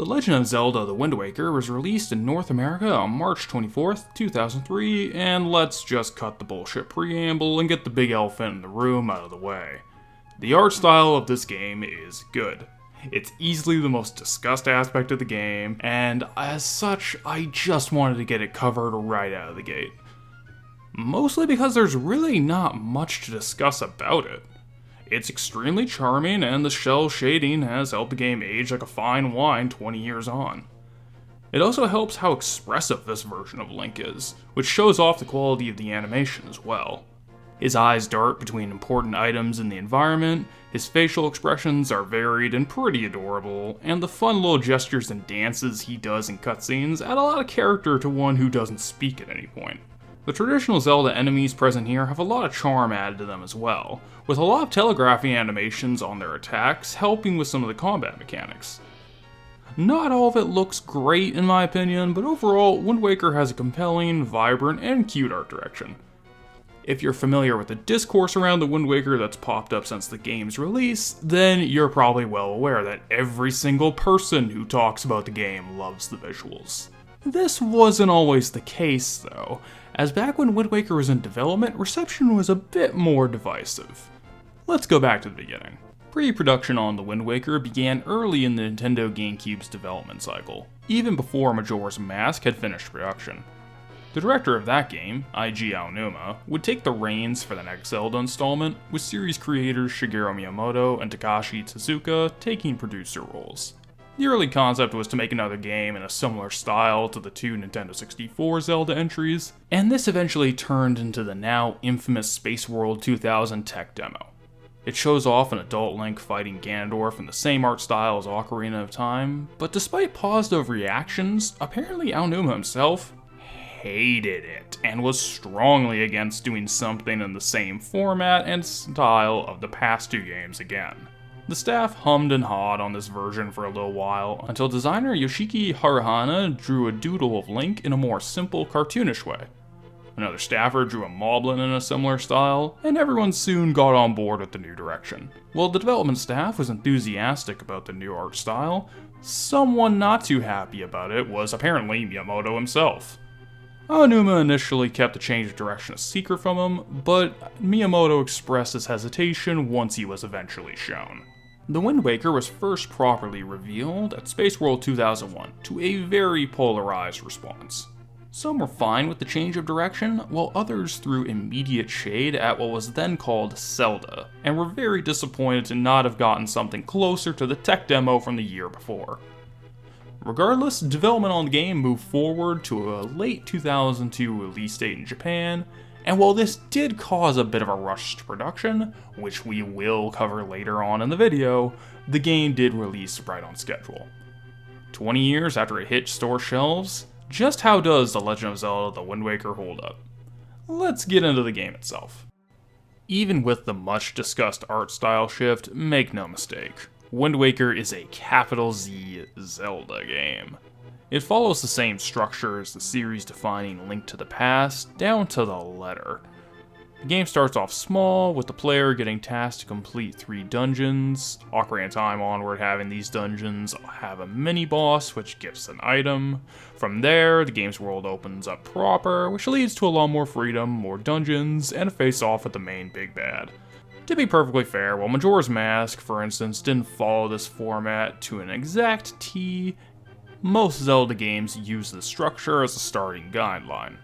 The Legend of Zelda The Wind Waker was released in North America on March 24th, 2003, and let's just cut the bullshit preamble and get the big elephant in the room out of the way. The art style of this game is good. It's easily the most discussed aspect of the game, and as such, I just wanted to get it covered right out of the gate. Mostly because there's really not much to discuss about it. It's extremely charming, and the shell shading has helped the game age like a fine wine 20 years on. It also helps how expressive this version of Link is, which shows off the quality of the animation as well. His eyes dart between important items in the environment, his facial expressions are varied and pretty adorable, and the fun little gestures and dances he does in cutscenes add a lot of character to one who doesn't speak at any point. The traditional Zelda enemies present here have a lot of charm added to them as well, with a lot of telegraphy animations on their attacks helping with some of the combat mechanics. Not all of it looks great in my opinion, but overall, Wind Waker has a compelling, vibrant, and cute art direction. If you're familiar with the discourse around the Wind Waker that's popped up since the game's release, then you're probably well aware that every single person who talks about the game loves the visuals. This wasn't always the case though, as back when Wind Waker was in development, reception was a bit more divisive. Let's go back to the beginning. Pre-production on the Wind Waker began early in the Nintendo GameCube's development cycle, even before Majora's Mask had finished production. The director of that game, Eiji Aonuma, would take the reins for the next Zelda installment, with series creators Shigeru Miyamoto and Takashi Tezuka taking producer roles. The early concept was to make another game in a similar style to the two Nintendo 64 Zelda entries, and this eventually turned into the now infamous Spaceworld 2000 tech demo. It shows off an adult Link fighting Ganondorf in the same art style as Ocarina of Time, but despite positive reactions, apparently Aonuma himself hated it, and was strongly against doing something in the same format and style of the past two games again. The staff hummed and hawed on this version for a little while, until designer Yoshiki Haruhana drew a doodle of Link in a more simple, cartoonish way. Another staffer drew a moblin in a similar style, and everyone soon got on board with the new direction. While the development staff was enthusiastic about the new art style, someone not too happy about it was apparently Miyamoto himself. Aonuma initially kept the change of direction a secret from him, but Miyamoto expressed his hesitation once he was eventually shown. The Wind Waker was first properly revealed at Spaceworld 2001 to a very polarized response. Some were fine with the change of direction, while others threw immediate shade at what was then called Zelda, and were very disappointed to not have gotten something closer to the tech demo from the year before. Regardless, development on the game moved forward to a late 2002 release date in Japan, and while this did cause a bit of a rush to production, which we will cover later on in the video, the game did release right on schedule. 20 years after it hit store shelves, just how does The Legend of Zelda The Wind Waker hold up? Let's get into the game itself. Even with the much discussed art style shift, make no mistake, Wind Waker is a capital Z Zelda game. It follows the same structure as the series-defining Link to the Past, down to the letter. The game starts off small, with the player getting tasked to complete 3 dungeons. Ocarina of Time onward having these dungeons have a mini-boss, which gives an item. From there, the game's world opens up proper, which leads to a lot more freedom, more dungeons, and a face-off with the main big bad. To be perfectly fair, while Majora's Mask, for instance, didn't follow this format to an exact T, most Zelda games use this structure as a starting guideline.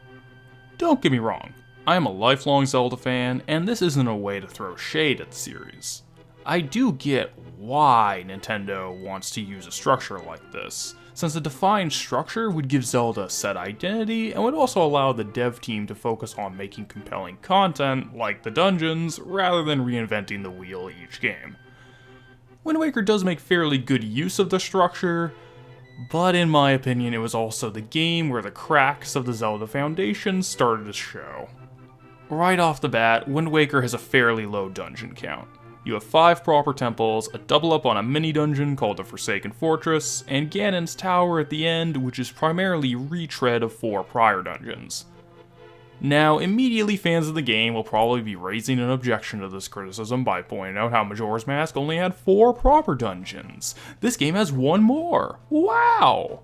Don't get me wrong, I am a lifelong Zelda fan, and this isn't a way to throw shade at the series. I do get why Nintendo wants to use a structure like this, since a defined structure would give Zelda a set identity and would also allow the dev team to focus on making compelling content, like the dungeons, rather than reinventing the wheel each game. Wind Waker does make fairly good use of the structure, but in my opinion it was also the game where the cracks of the Zelda Foundation started to show. Right off the bat, Wind Waker has a fairly low dungeon count. You have 5 proper temples, a double up on a mini dungeon called the Forsaken Fortress, and Ganon's Tower at the end, which is primarily retread of 4 prior dungeons. Now, immediately fans of the game will probably be raising an objection to this criticism by pointing out how Majora's Mask only had 4 proper dungeons. This game has 1 more. Wow!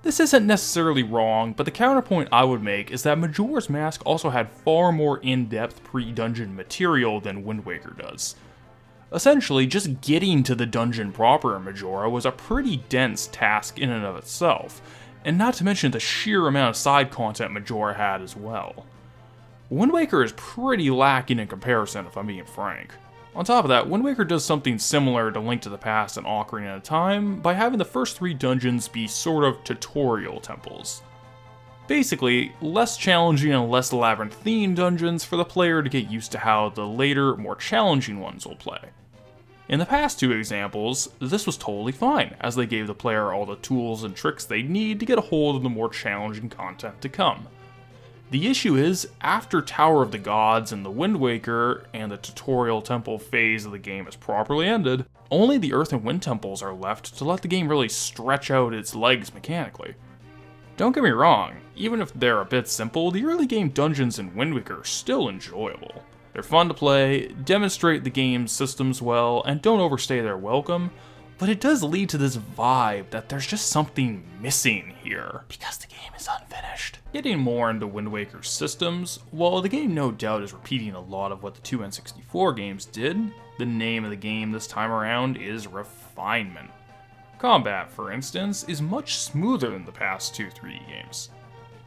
This isn't necessarily wrong, but the counterpoint I would make is that Majora's Mask also had far more in-depth pre-dungeon material than Wind Waker does. Essentially, just getting to the dungeon proper in Majora was a pretty dense task in and of itself, and not to mention the sheer amount of side content Majora had as well. Wind Waker is pretty lacking in comparison, if I'm being frank. On top of that, Wind Waker does something similar to Link to the Past and Ocarina of Time by having the first 3 dungeons be sort of tutorial temples. Basically, less challenging and less labyrinthine dungeons for the player to get used to how the later, more challenging ones will play. In the past 2 examples, this was totally fine, as they gave the player all the tools and tricks they need to get a hold of the more challenging content to come. The issue is, after Tower of the Gods and the Wind Waker and the tutorial temple phase of the game is properly ended, only the Earth and Wind temples are left to let the game really stretch out its legs mechanically. Don't get me wrong, even if they're a bit simple, the early game dungeons in Wind Waker are still enjoyable. They're fun to play, demonstrate the game's systems well, and don't overstay their welcome, but it does lead to this vibe that there's just something missing here, because the game is unfinished. Getting more into Wind Waker's systems, while the game no doubt is repeating a lot of what the 2 N64 games did, the name of the game this time around is refinement. Combat, for instance, is much smoother than the past 2 3D games.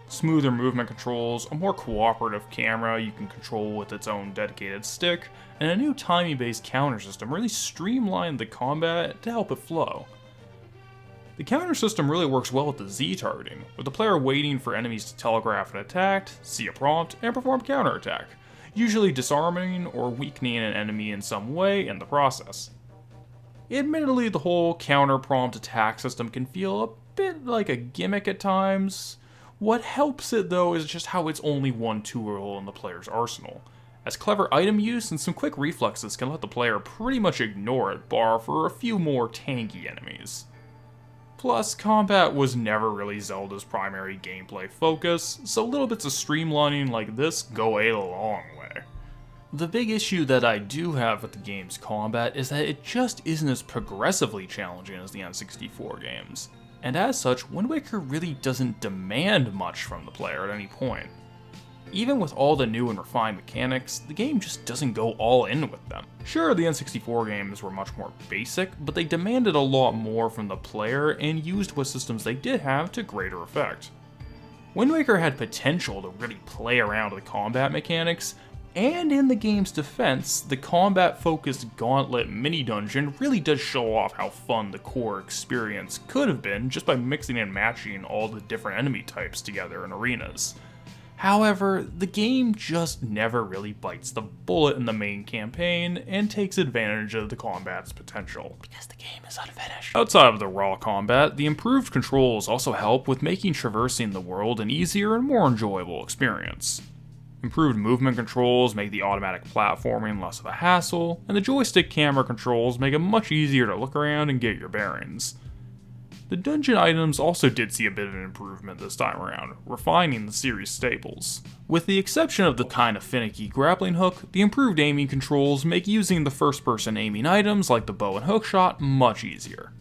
Smoother movement controls, a more cooperative camera you can control with its own dedicated stick, and a new timing-based counter system really streamlined the combat to help it flow. The counter system really works well with the Z targeting, with the player waiting for enemies to telegraph an attack, see a prompt, and perform counterattack, usually disarming or weakening an enemy in some way in the process. Admittedly, the whole counter prompt attack system can feel a bit like a gimmick at times. What helps it though is just how it's only one tool in the player's arsenal, as clever item use and some quick reflexes can let the player pretty much ignore it, bar for a few more tanky enemies. Plus, combat was never really Zelda's primary gameplay focus, so little bits of streamlining like this go a long way. The big issue that I do have with the game's combat is that it just isn't as progressively challenging as the N64 games. And as such, Wind Waker really doesn't demand much from the player at any point. Even with all the new and refined mechanics, the game just doesn't go all in with them. Sure, the N64 games were much more basic, but they demanded a lot more from the player and used what systems they did have to greater effect. Wind Waker had potential to really play around with combat mechanics, and in the game's defense, the combat-focused Gauntlet mini-dungeon really does show off how fun the core experience could have been just by mixing and matching all the different enemy types together in arenas. However, the game just never really bites the bullet in the main campaign and takes advantage of the combat's potential, because the game is unfinished. Outside of the raw combat, the improved controls also help with making traversing the world an easier and more enjoyable experience. Improved movement controls make the automatic platforming less of a hassle, and the joystick camera controls make it much easier to look around and get your bearings. The dungeon items also did see a bit of an improvement this time around, refining the series staples. With the exception of the kinda finicky grappling hook, the improved aiming controls make using the first-person aiming items like the bow and hookshot much easier.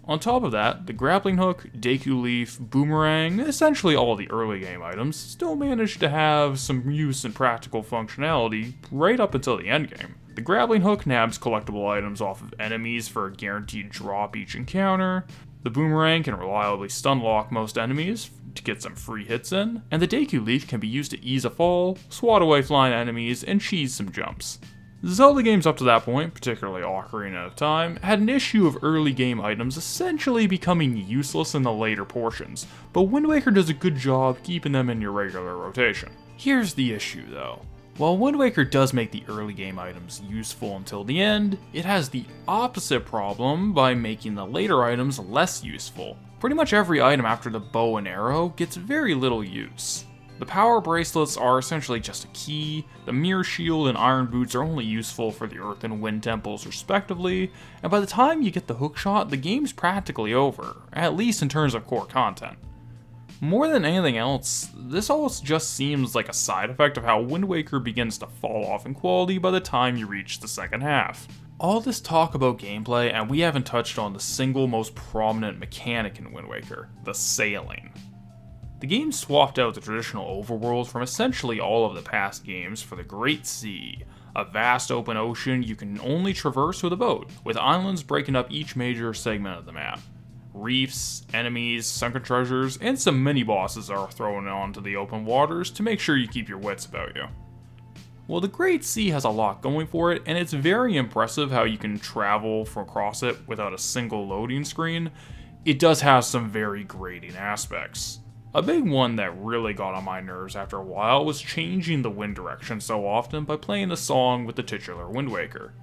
On top of that, the grappling hook, Deku Leaf, Boomerang, essentially all the early game items, still managed to have some use and practical functionality right up until the endgame. The grappling hook nabs collectible items off of enemies for a guaranteed drop each encounter, the Boomerang can reliably stun lock most enemies to get some free hits in, and the Deku Leaf can be used to ease a fall, swat away flying enemies, and cheese some jumps. Zelda games up to that point, particularly Ocarina of Time, had an issue of early game items essentially becoming useless in the later portions, but Wind Waker does a good job keeping them in your regular rotation. Here's the issue though. While Wind Waker does make the early game items useful until the end, it has the opposite problem by making the later items less useful. Pretty much every item after the bow and arrow gets very little use. The power bracelets are essentially just a key, the mirror shield and iron boots are only useful for the earth and wind temples respectively, and by the time you get the hookshot, the game's practically over, at least in terms of core content. More than anything else, this all just seems like a side effect of how Wind Waker begins to fall off in quality by the time you reach the second half. All this talk about gameplay, and we haven't touched on the single most prominent mechanic in Wind Waker, the sailing. The game swapped out the traditional overworld from essentially all of the past games for the Great Sea, a vast open ocean you can only traverse with a boat, with islands breaking up each major segment of the map. Reefs, enemies, sunken treasures, and some mini-bosses are thrown onto the open waters to make sure you keep your wits about you. Well, the Great Sea has a lot going for it, and it's very impressive how you can travel from across it without a single loading screen. It does have some very grating aspects. A big one that really got on my nerves after a while was changing the wind direction so often by playing the song with the titular Wind Waker.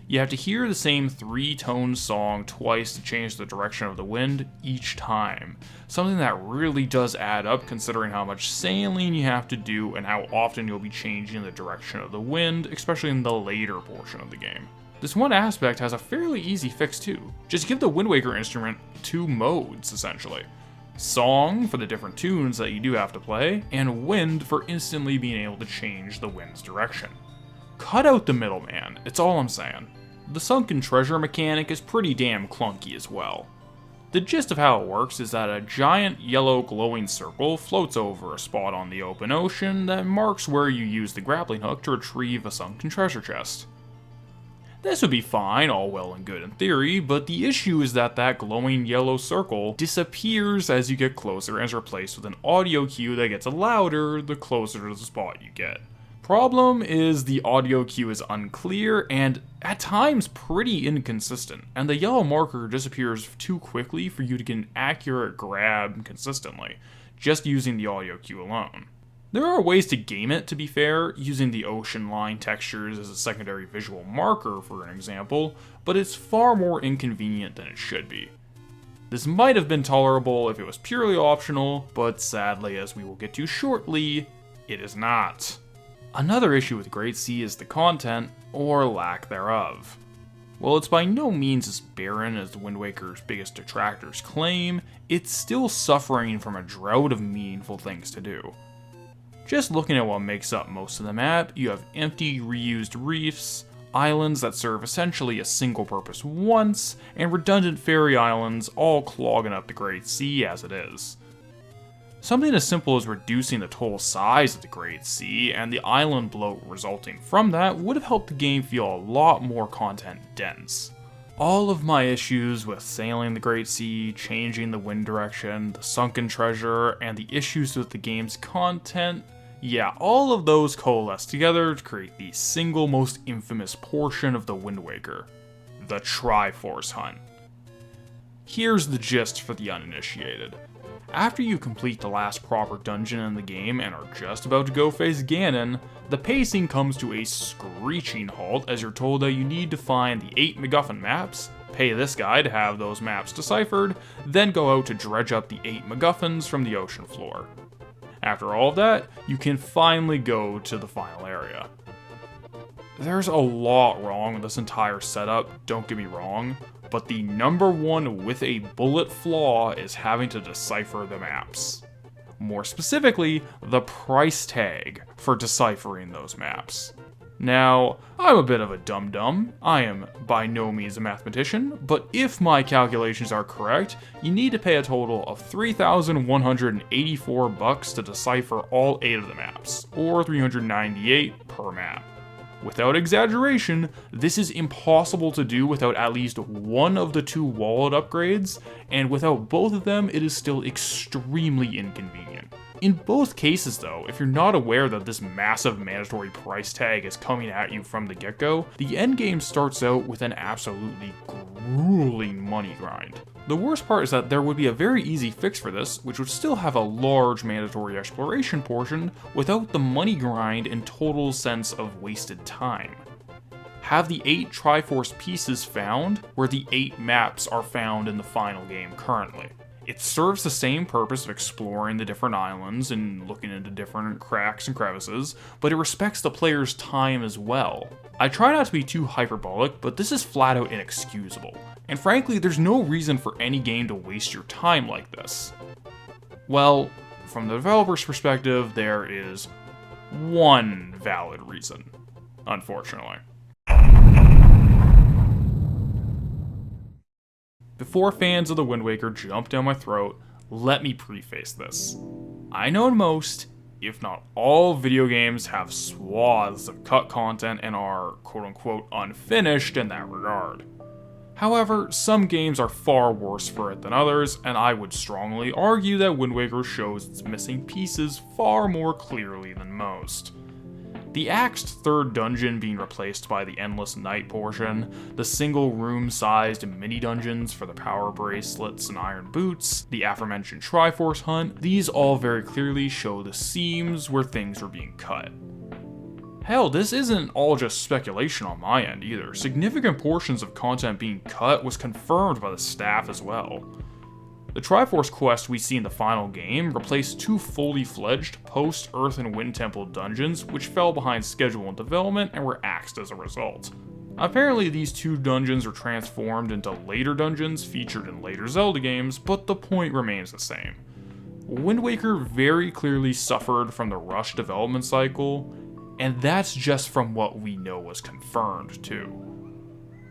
You have to hear the same 3-tone song twice to change the direction of the wind each time, something that really does add up considering how much sailing you have to do and how often you'll be changing the direction of the wind, especially in the later portion of the game. This one aspect has a fairly easy fix too. Just give the Wind Waker instrument 2 modes, essentially. Song for the different tunes that you do have to play, and wind for instantly being able to change the wind's direction. Cut out the middleman, it's all I'm saying. The sunken treasure mechanic is pretty damn clunky as well. The gist of how it works is that a giant yellow glowing circle floats over a spot on the open ocean that marks where you use the grappling hook to retrieve a sunken treasure chest. This would be fine, all well and good in theory, but the issue is that that glowing yellow circle disappears as you get closer and is replaced with an audio cue that gets louder the closer to the spot you get. Problem is the audio cue is unclear and at times pretty inconsistent, and the yellow marker disappears too quickly for you to get an accurate grab consistently, just using the audio cue alone. There are ways to game it, to be fair, using the ocean line textures as a secondary visual marker for an example, but it's far more inconvenient than it should be. This might have been tolerable if it was purely optional, but sadly, as we will get to shortly, it is not. Another issue with Great Sea is the content, or lack thereof. While it's by no means as barren as the Wind Waker's biggest detractors claim, it's still suffering from a drought of meaningful things to do. Just looking at what makes up most of the map, you have empty, reused reefs, islands that serve essentially a single purpose once, and redundant fairy islands all clogging up the Great Sea as it is. Something as simple as reducing the total size of the Great Sea and the island bloat resulting from that would have helped the game feel a lot more content dense. All of my issues with sailing the Great Sea, changing the wind direction, the sunken treasure, and the issues with the game's content, yeah, all of those coalesce together to create the single most infamous portion of the Wind Waker, the Triforce hunt. Here's the gist for the uninitiated. After you complete the last proper dungeon in the game and are just about to go face Ganon, the pacing comes to a screeching halt as you're told that you need to find the 8 MacGuffin maps, pay this guy to have those maps deciphered, then go out to dredge up the 8 MacGuffins from the ocean floor. After all of that, you can finally go to the final area. There's a lot wrong with this entire setup, don't get me wrong, but the number one with a bullet flaw is having to decipher the maps. More specifically, the price tag for deciphering those maps. Now, I'm a bit of a dum-dum, I am by no means a mathematician, but if my calculations are correct, you need to pay a total of $3,184 to decipher all 8 of the maps, or $398 per map. Without exaggeration, this is impossible to do without at least one of the 2 wallet upgrades, and without both of them, it is still extremely inconvenient. In both cases though, if you're not aware that this massive mandatory price tag is coming at you from the get-go, the endgame starts out with an absolutely grueling money grind. The worst part is that there would be a very easy fix for this, which would still have a large mandatory exploration portion without the money grind and total sense of wasted time. Have the 8 Triforce pieces found where the 8 maps are found in the final game currently. It serves the same purpose of exploring the different islands and looking into different cracks and crevices, but it respects the player's time as well. I try not to be too hyperbolic, but this is flat out inexcusable, and frankly there's no reason for any game to waste your time like this. Well, from the developer's perspective, there is one valid reason, unfortunately. Before fans of the Wind Waker jump down my throat, let me preface this. I know most, if not all, video games have swaths of cut content and are quote-unquote unfinished in that regard. However, some games are far worse for it than others, and I would strongly argue that Wind Waker shows its missing pieces far more clearly than most. The axed third dungeon being replaced by the endless night portion, the single room-sized mini-dungeons for the power bracelets and iron boots, the aforementioned Triforce hunt, these all very clearly show the seams where things were being cut. Hell, this isn't all just speculation on my end either. Significant portions of content being cut was confirmed by the staff as well. The Triforce quest we see in the final game replaced two fully fledged post-Earth and Wind Temple dungeons which fell behind schedule and development and were axed as a result. Apparently these two dungeons were transformed into later dungeons featured in later Zelda games, but the point remains the same. Wind Waker very clearly suffered from the rushed development cycle, and that's just from what we know was confirmed too.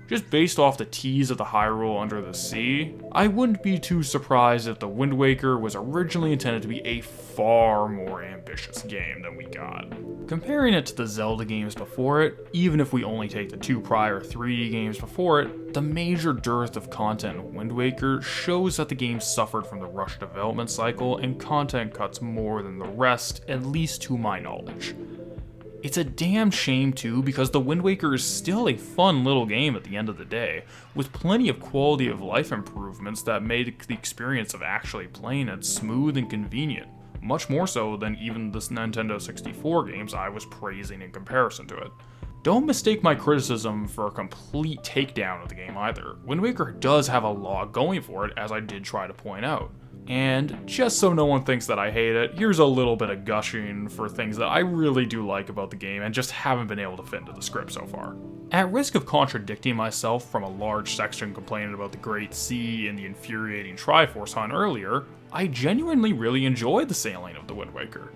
Just based off the tease of the Hyrule Under the Sea, I wouldn't be too surprised if the Wind Waker was originally intended to be a far more ambitious game than we got. Comparing it to the Zelda games before it, even if we only take the two prior 3D games before it, the major dearth of content in Wind Waker shows that the game suffered from the rushed development cycle and content cuts more than the rest, at least to my knowledge. It's a damn shame too, because the Wind Waker is still a fun little game at the end of the day, with plenty of quality of life improvements that made the experience of actually playing it smooth and convenient, much more so than even the Nintendo 64 games I was praising in comparison to it. Don't mistake my criticism for a complete takedown of the game either. Wind Waker does have a lot going for it, as I did try to point out. And just so no one thinks that I hate it, here's a little bit of gushing for things that I really do like about the game and just haven't been able to fit into the script so far. At risk of contradicting myself from a large section complaining about the Great Sea and the infuriating Triforce hunt earlier, I genuinely really enjoyed the sailing of the Wind Waker.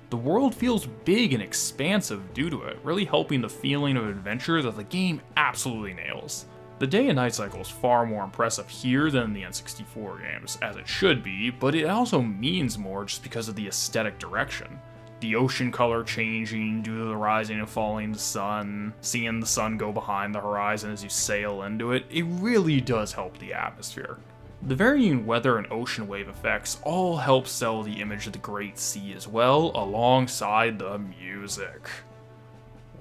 The world feels big and expansive due to it, really helping the feeling of adventure that the game absolutely nails. The day and night cycle is far more impressive here than in the N64 games, as it should be, but it also means more just because of the aesthetic direction. The ocean color changing due to the rising and falling sun, seeing the sun go behind the horizon as you sail into it, it really does help the atmosphere. The varying weather and ocean wave effects all help sell the image of the Great Sea as well, alongside the music.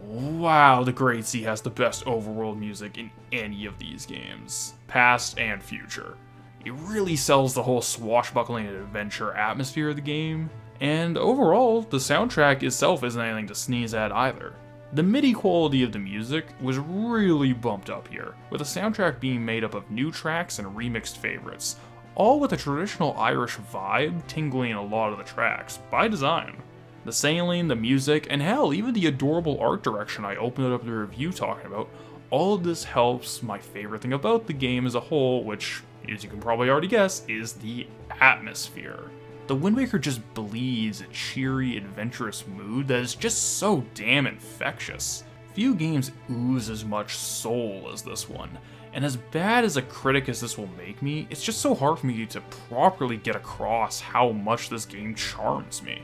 Wow, the Great Sea has the best overworld music in any of these games, past and future. It really sells the whole swashbuckling and adventure atmosphere of the game, and overall, the soundtrack itself isn't anything to sneeze at either. The MIDI quality of the music was really bumped up here, with the soundtrack being made up of new tracks and remixed favorites, all with a traditional Irish vibe tingling in a lot of the tracks, by design. The sailing, the music, and hell, even the adorable art direction I opened up the review talking about, all of this helps my favorite thing about the game as a whole, which, as you can probably already guess, is the atmosphere. The Wind Waker just bleeds a cheery, adventurous mood that is just so damn infectious. Few games ooze as much soul as this one, and as bad as a critic as this will make me, it's just so hard for me to properly get across how much this game charms me.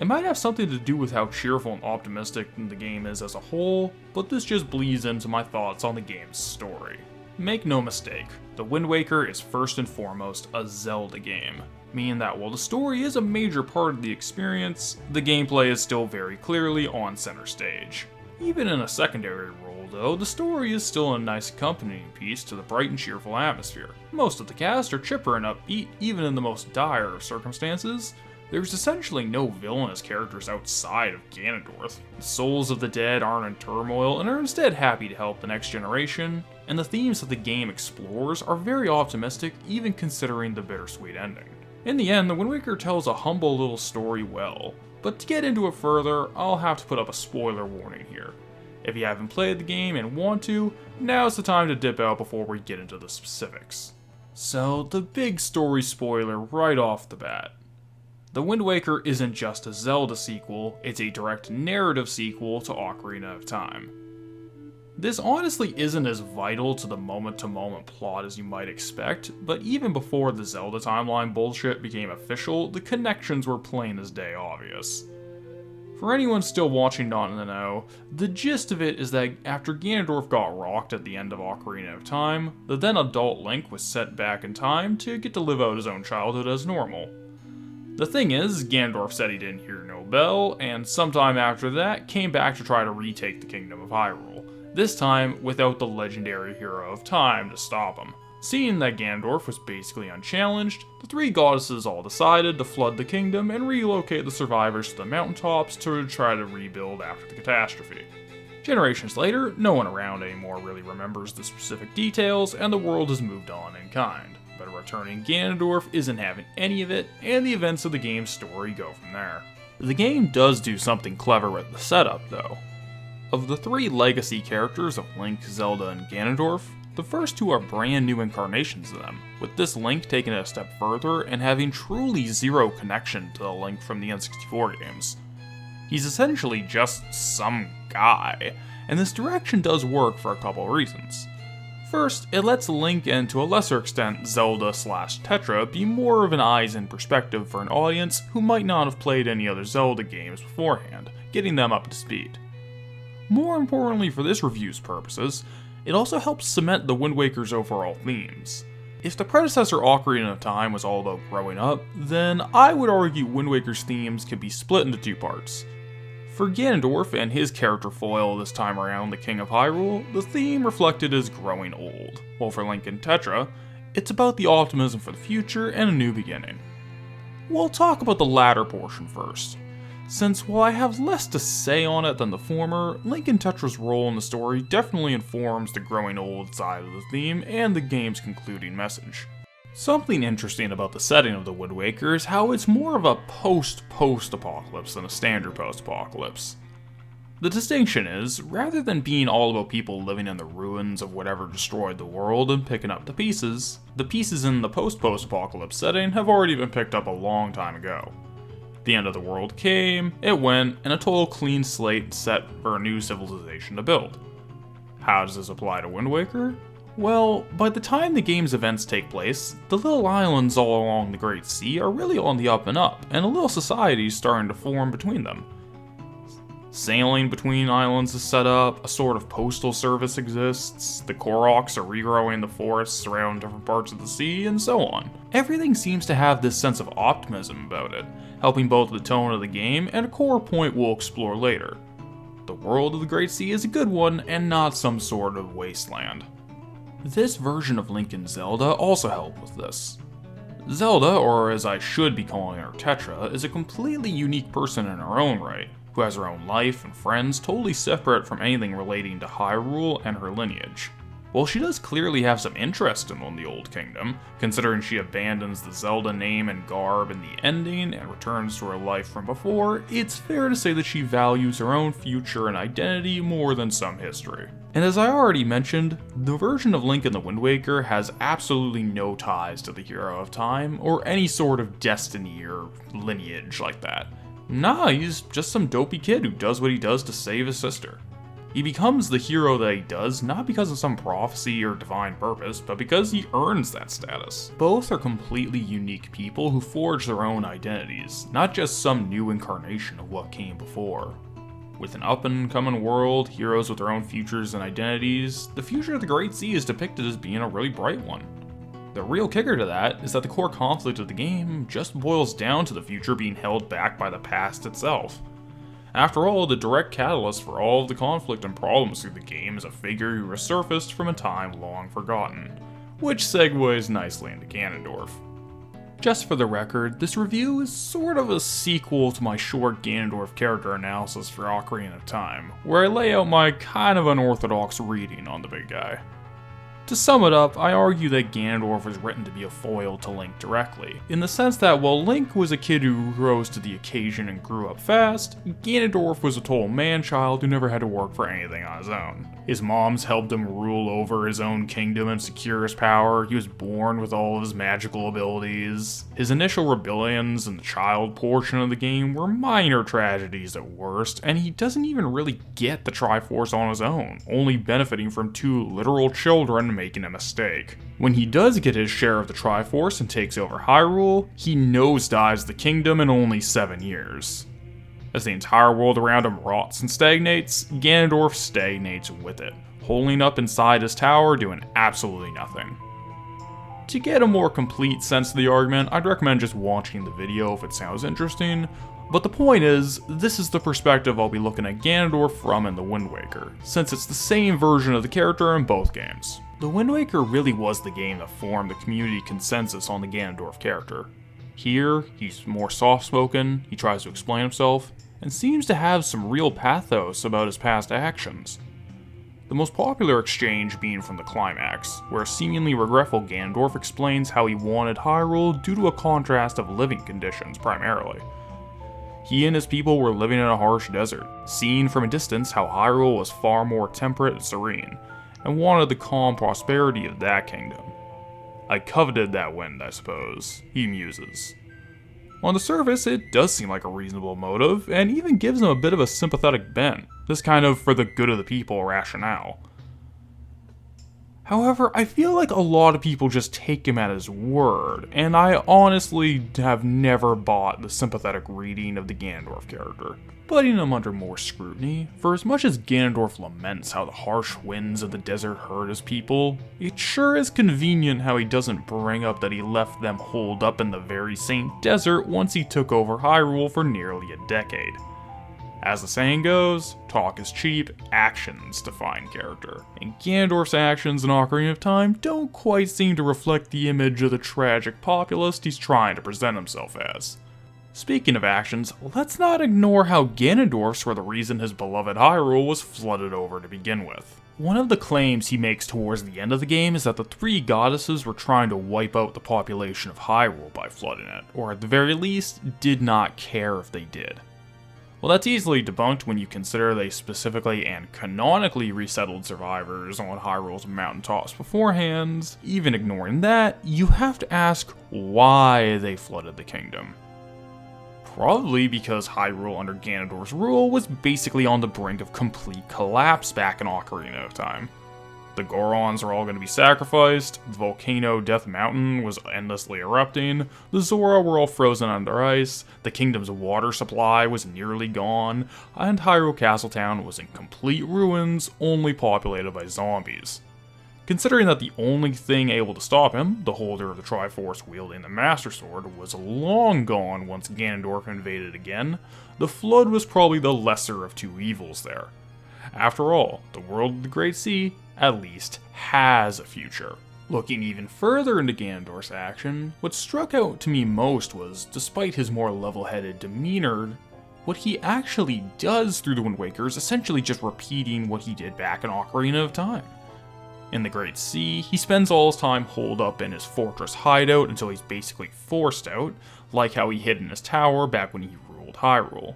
It might have something to do with how cheerful and optimistic the game is as a whole, but this just bleeds into my thoughts on the game's story. Make no mistake, the Wind Waker is first and foremost a Zelda game, meaning that while the story is a major part of the experience, the gameplay is still very clearly on center stage. Even in a secondary role though, the story is still a nice accompanying piece to the bright and cheerful atmosphere. Most of the cast are chipper and upbeat even in the most dire of circumstances. There's essentially no villainous characters outside of Ganondorf. The souls of the dead aren't in turmoil and are instead happy to help the next generation, and the themes that the game explores are very optimistic even considering the bittersweet ending. In the end, the Wind Waker tells a humble little story well, but to get into it further, I'll have to put up a spoiler warning here. If you haven't played the game and want to, now's the time to dip out before we get into the specifics. So, the big story spoiler right off the bat. The Wind Waker isn't just a Zelda sequel, it's a direct narrative sequel to Ocarina of Time. This honestly isn't as vital to the moment-to-moment plot as you might expect, but even before the Zelda timeline bullshit became official, the connections were plain as day obvious. For anyone still watching Not in the Know, the gist of it is that after Ganondorf got rocked at the end of Ocarina of Time, the then adult Link was sent back in time to get to live out his own childhood as normal. The thing is, Ganondorf said he didn't hear no bell, and sometime after that came back to try to retake the Kingdom of Hyrule, this time without the legendary Hero of Time to stop him. Seeing that Ganondorf was basically unchallenged, the three goddesses all decided to flood the kingdom and relocate the survivors to the mountaintops to try to rebuild after the catastrophe. Generations later, no one around anymore really remembers the specific details, and the world has moved on in kind. But a returning Ganondorf isn't having any of it, and the events of the game's story go from there. The game does do something clever with the setup, though. Of the three legacy characters of Link, Zelda, and Ganondorf, the first two are brand new incarnations of them, with this Link taking it a step further and having truly zero connection to the Link from the N64 games. He's essentially just some guy, and this direction does work for a couple reasons. First, it lets Link and to a lesser extent Zelda/Tetra be more of an eyes in perspective for an audience who might not have played any other Zelda games beforehand, getting them up to speed. More importantly for this review's purposes, it also helps cement the Wind Waker's overall themes. If the predecessor Ocarina of Time was all about growing up, then I would argue Wind Waker's themes could be split into two parts. For Ganondorf and his character foil this time around, the King of Hyrule, the theme reflected is growing old, while for Link and Tetra, it's about the optimism for the future and a new beginning. We'll talk about the latter portion first. Since while I have less to say on it than the former, Link and Tetra's role in the story definitely informs the growing old side of the theme and the game's concluding message. Something interesting about the setting of the Wind Waker is how it's more of a post-apocalypse than a standard post-apocalypse. The distinction is, rather than being all about people living in the ruins of whatever destroyed the world and picking up the pieces in the post-apocalypse setting have already been picked up a long time ago. The end of the world came, it went, and a total clean slate set for a new civilization to build. How does this apply to Wind Waker? Well, by the time the game's events take place, the little islands all along the Great Sea are really on the up and up, and a little society is starting to form between them. Sailing between islands is set up, a sort of postal service exists, the Koroks are regrowing the forests around different parts of the sea, and so on. Everything seems to have this sense of optimism about it, helping both the tone of the game and a core point we'll explore later. The world of the Great Sea is a good one, and not some sort of wasteland. This version of Link and Zelda also help with this. Zelda, or as I should be calling her Tetra, is a completely unique person in her own right, who has her own life and friends totally separate from anything relating to Hyrule and her lineage. While she does clearly have some interest in the Old Kingdom, considering she abandons the Zelda name and garb in the ending and returns to her life from before, it's fair to say that she values her own future and identity more than some history. And as I already mentioned, the version of Link in the Wind Waker has absolutely no ties to the Hero of Time or any sort of destiny or lineage like that. Nah, he's just some dopey kid who does what he does to save his sister. He becomes the hero that he does not because of some prophecy or divine purpose, but because he earns that status. Both are completely unique people who forge their own identities, not just some new incarnation of what came before. With an up-and-coming world, heroes with their own futures and identities, the future of the Great Sea is depicted as being a really bright one. The real kicker to that is that the core conflict of the game just boils down to the future being held back by the past itself. After all, the direct catalyst for all of the conflict and problems through the game is a figure who resurfaced from a time long forgotten, which segues nicely into Ganondorf. Just for the record, this review is sort of a sequel to my short Ganondorf character analysis for Ocarina of Time, where I lay out my kind of unorthodox reading on the big guy. To sum it up, I argue that Ganondorf was written to be a foil to Link directly, in the sense that while Link was a kid who rose to the occasion and grew up fast, Ganondorf was a total man-child who never had to work for anything on his own. His moms helped him rule over his own kingdom and secure his power. He was born with all of his magical abilities. His initial rebellions in the child portion of the game were minor tragedies at worst, and he doesn't even really get the Triforce on his own, only benefiting from two literal children making a mistake. When he does get his share of the Triforce and takes over Hyrule, he nosedives the kingdom in only 7 years. As the entire world around him rots and stagnates, Ganondorf stagnates with it, holding up inside his tower doing absolutely nothing. To get a more complete sense of the argument, I'd recommend just watching the video if it sounds interesting, but the point is, this is the perspective I'll be looking at Ganondorf from in The Wind Waker, since it's the same version of the character in both games. The Wind Waker really was the game that formed the community consensus on the Ganondorf character. Here, he's more soft-spoken, he tries to explain himself, and seems to have some real pathos about his past actions. The most popular exchange being from the climax, where a seemingly regretful Ganondorf explains how he wanted Hyrule due to a contrast of living conditions primarily. He and his people were living in a harsh desert, seeing from a distance how Hyrule was far more temperate and serene, and wanted the calm prosperity of that kingdom. I coveted that wind, I suppose, he muses. On the surface, it does seem like a reasonable motive, and even gives him a bit of a sympathetic bent, this kind of for the good of the people rationale. However, I feel like a lot of people just take him at his word, and I honestly have never bought the sympathetic reading of the Ganondorf character, putting him under more scrutiny. For as much as Ganondorf laments how the harsh winds of the desert hurt his people, it sure is convenient how he doesn't bring up that he left them holed up in the very same desert once he took over Hyrule for nearly a decade. As the saying goes, talk is cheap, actions define character. And Ganondorf's actions in Ocarina of Time don't quite seem to reflect the image of the tragic populist he's trying to present himself as. Speaking of actions, let's not ignore how Ganondorf's were the reason his beloved Hyrule was flooded over to begin with. One of the claims he makes towards the end of the game is that the three goddesses were trying to wipe out the population of Hyrule by flooding it, or at the very least, did not care if they did. Well, that's easily debunked when you consider they specifically and canonically resettled survivors on Hyrule's mountaintops beforehand. Even ignoring that, you have to ask why they flooded the kingdom. Probably because Hyrule under Ganondorf's rule was basically on the brink of complete collapse back in Ocarina of Time. The Gorons are all going to be sacrificed, the volcano Death Mountain was endlessly erupting, the Zora were all frozen under ice, the kingdom's water supply was nearly gone, and Hyrule Castletown was in complete ruins, only populated by zombies. Considering that the only thing able to stop him, the holder of the Triforce wielding the Master Sword, was long gone once Ganondorf invaded again, the flood was probably the lesser of two evils there. After all, the world of the Great Sea, at least, has a future. Looking even further into Ganondorf's action, what struck out to me most was, despite his more level-headed demeanor, what he actually does through the Wind Waker is essentially just repeating what he did back in Ocarina of Time. In the Great Sea, he spends all his time holed up in his fortress hideout until he's basically forced out, like how he hid in his tower back when he ruled Hyrule.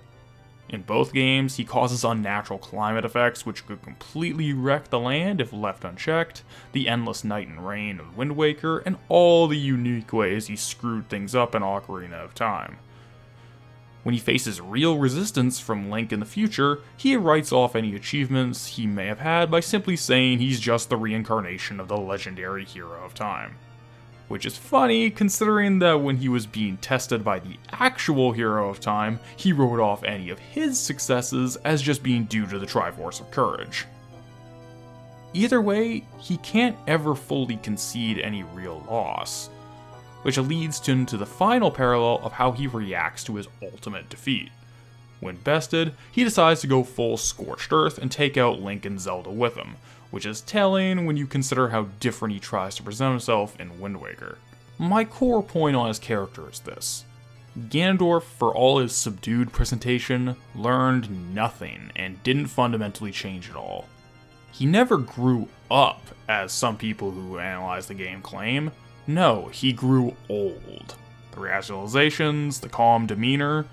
In both games, he causes unnatural climate effects which could completely wreck the land if left unchecked, the endless night and rain of Wind Waker, and all the unique ways he screwed things up in Ocarina of Time. When he faces real resistance from Link in the future, he writes off any achievements he may have had by simply saying he's just the reincarnation of the legendary hero of time. Which is funny, considering that when he was being tested by the actual hero of time, he wrote off any of his successes as just being due to the Triforce of Courage. Either way, he can't ever fully concede any real loss, which leads into the final parallel of how he reacts to his ultimate defeat. When bested, he decides to go full Scorched Earth and take out Link and Zelda with him, which is telling when you consider how different he tries to present himself in Wind Waker. My core point on his character is this. Ganondorf, for all his subdued presentation, learned nothing and didn't fundamentally change at all. He never grew up, as some people who analyze the game claim. No, he grew old. The rationalizations, the calm demeanor,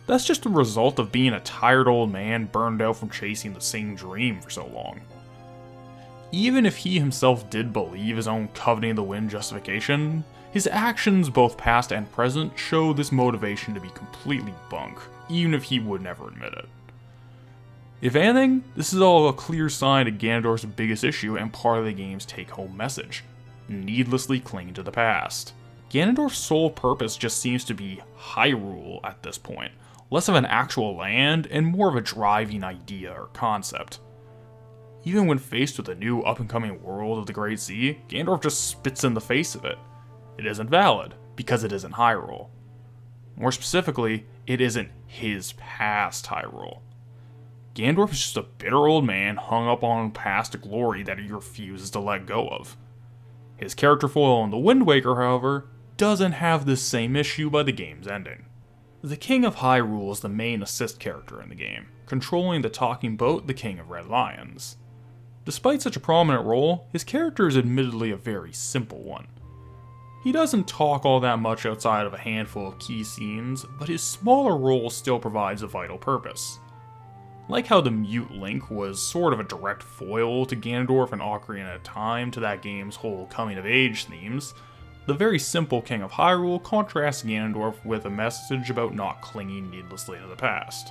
that's just a result of being a tired old man burned out from chasing the same dream for so long. Even if he himself did believe his own coveting the wind justification, his actions, both past and present, show this motivation to be completely bunk, even if he would never admit it. If anything, this is all a clear sign of Ganondorf's biggest issue and part of the game's take-home message: needlessly cling to the past. Ganondorf's sole purpose just seems to be Hyrule at this point, less of an actual land and more of a driving idea or concept. Even when faced with a new up-and-coming world of the Great Sea, Ganondorf just spits in the face of it. It isn't valid, because it isn't Hyrule. More specifically, it isn't his past Hyrule. Ganondorf is just a bitter old man hung up on past glory that he refuses to let go of. His character foil in The Wind Waker, however, doesn't have this same issue by the game's ending. The King of Hyrule is the main assist character in the game, controlling the talking boat, the King of Red Lions. Despite such a prominent role, his character is admittedly a very simple one. He doesn't talk all that much outside of a handful of key scenes, but his smaller role still provides a vital purpose. Like how the mute Link was sort of a direct foil to Ganondorf and Ocarina of Time to that game's whole coming-of-age themes, the very simple King of Hyrule contrasts Ganondorf with a message about not clinging needlessly to the past.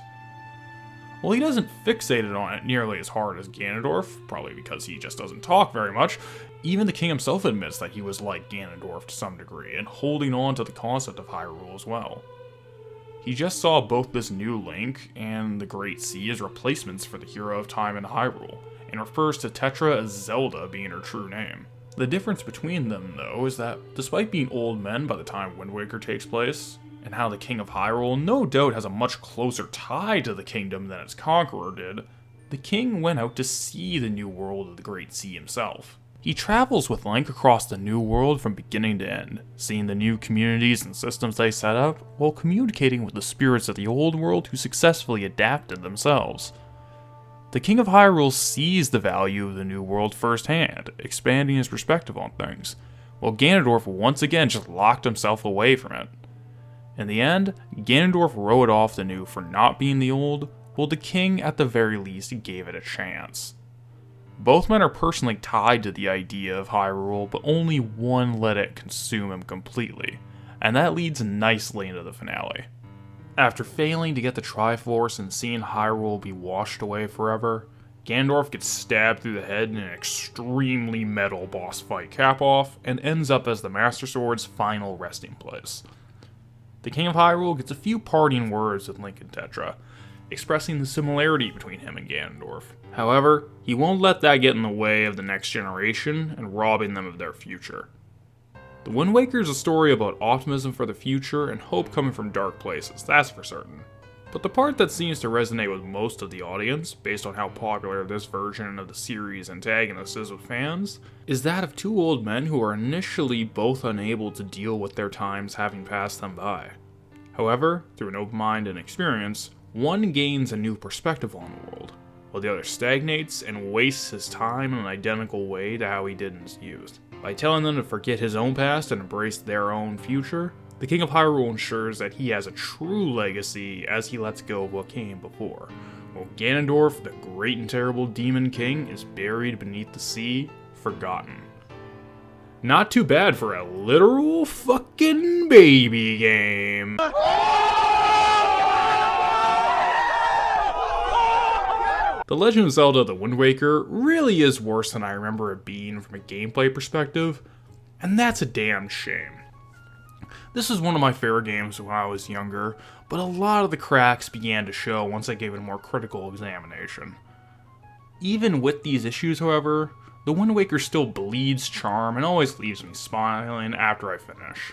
While he doesn't fixate on it nearly as hard as Ganondorf, probably because he just doesn't talk very much, even the king himself admits that he was like Ganondorf to some degree, and holding on to the concept of Hyrule as well. He just saw both this new Link and the Great Sea as replacements for the hero of time in Hyrule, and refers to Tetra as Zelda being her true name. The difference between them, though, is that despite being old men by the time Wind Waker takes place, and how the King of Hyrule no doubt has a much closer tie to the kingdom than its conqueror did, the king went out to see the new world of the Great Sea himself. He travels with Link across the new world from beginning to end, seeing the new communities and systems they set up, while communicating with the spirits of the old world who successfully adapted themselves. The King of Hyrule sees the value of the new world firsthand, expanding his perspective on things, while Ganondorf once again just locked himself away from it. In the end, Ganondorf wrote off the new for not being the old, while the king at the very least gave it a chance. Both men are personally tied to the idea of Hyrule, but only one let it consume him completely, and that leads nicely into the finale. After failing to get the Triforce and seeing Hyrule be washed away forever, Ganondorf gets stabbed through the head in an extremely metal boss fight cap-off, and ends up as the Master Sword's final resting place. The King of Hyrule gets a few parting words with Link and Tetra, expressing the similarity between him and Ganondorf. However, he won't let that get in the way of the next generation and robbing them of their future. The Wind Waker is a story about optimism for the future and hope coming from dark places, that's for certain. But the part that seems to resonate with most of the audience, based on how popular this version of the series' antagonist is with fans, is that of two old men who are initially both unable to deal with their times having passed them by. However, through an open mind and experience, one gains a new perspective on the world, while the other stagnates and wastes his time in an identical way to how he did in his youth. By telling them to forget his own past and embrace their own future, the King of Hyrule ensures that he has a true legacy as he lets go of what came before, while Ganondorf, the great and terrible Demon King, is buried beneath the sea, forgotten. Not too bad for a literal fucking baby game. The Legend of Zelda The Wind Waker really is worse than I remember it being from a gameplay perspective, and that's a damn shame. This is one of my favorite games when I was younger, but a lot of the cracks began to show once I gave it a more critical examination. Even with these issues, however, The Wind Waker still bleeds charm and always leaves me smiling after I finish.